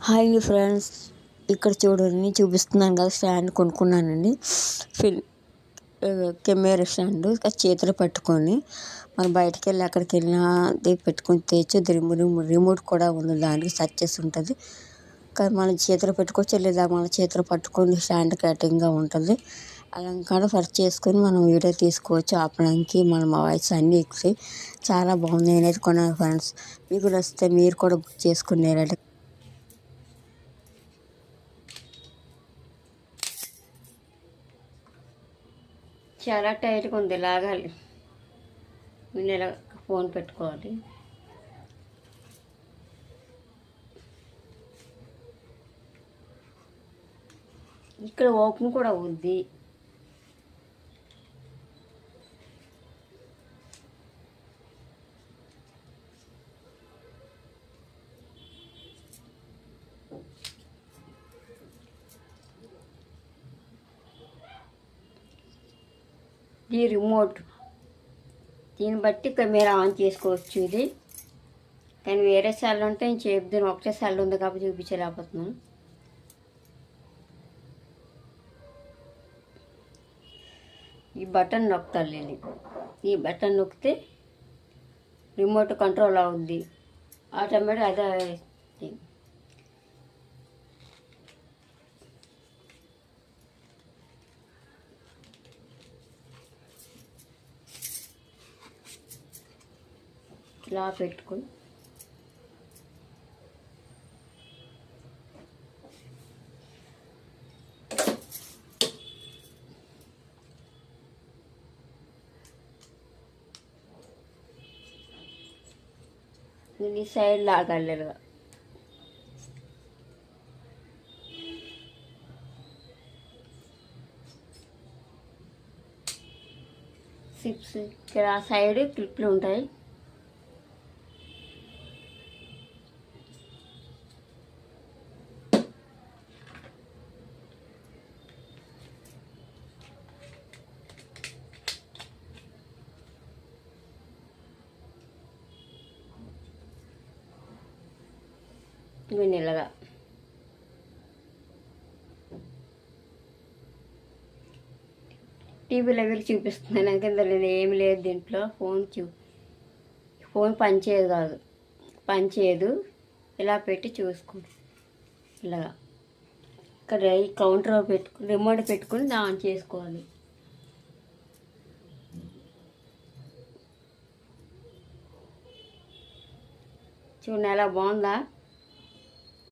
Hi friends, ఇక్కడ చూడండి చూపిస్తున్నాను కదా, స్టాండ్ కొనుక్కున్నానండి. కెమెరా స్టాండ్ చేతిలో పట్టుకొని మనం బయటికి వెళ్ళి ఎక్కడికి వెళ్ళినా అది పెట్టుకొని తెచ్చు. రిమోట్ కూడా ఉంది, దానికి సెర్చ్ చేసి ఉంటుంది. కానీ మనం చేతిలో పెట్టుకోవచ్చు, లేదా మన చేతిలో పట్టుకొని స్టాండ్ కటింగ్గా ఉంటుంది. అలా కూడా సెర్చ్ చేసుకొని మనం వీడియో తీసుకోవచ్చు. ఆపడానికి మన వాయిస్ అన్నీ ఎక్కుతాయి. చాలా బాగుంది, నేనైతే కొన్నాను ఫ్రెండ్స్. మీకు నచ్చితే మీరు కూడా బుక్ చేసుకున్నారంటే చాలా టైట్గా ఉంది, లాగాలి. నేను ఇలా ఫోన్ పెట్టుకోవాలి. ఇక్కడ ఓపెన్ కూడా ఉంది. ఈ రిమోట్, దీన్ని బట్టి కెమెరా ఆన్ చేసుకోవచ్చు. ఇది కానీ వేరే సెల్ ఉంటే నేను చెప్తాను. ఒకటే సెల్ ఉంది కాబట్టి చూపించలేకపోతున్నాను. ఈ బటన్ నొక్కాలి. నేను ఈ బటన్ నొక్కితే రిమోట్ కంట్రోల్ అవుద్ది ఆటోమేటిక్. అదే ఇలా పెట్టుకొని ఈ సైడ్ లాగాలి. సిప్స్ ఇక్కడ ఆ సైడ్ క్లిప్లు ఉంటాయి. ఇలాగా టీవీలో వెళ్ళి చూపిస్తున్నాను. ఎందుకంటే నేను ఏమి లేదు దీంట్లో. ఫోన్ పనిచేయదు కాదు, పనిచేయదు. ఇలా పెట్టి చూసుకోండి. ఇలాగా ఇక్కడ ఈ కౌంటర్ రిమోట్ పెట్టుకుని ఆన్ చేసుకోవాలి. చూడండి ఎలా బాగుందా.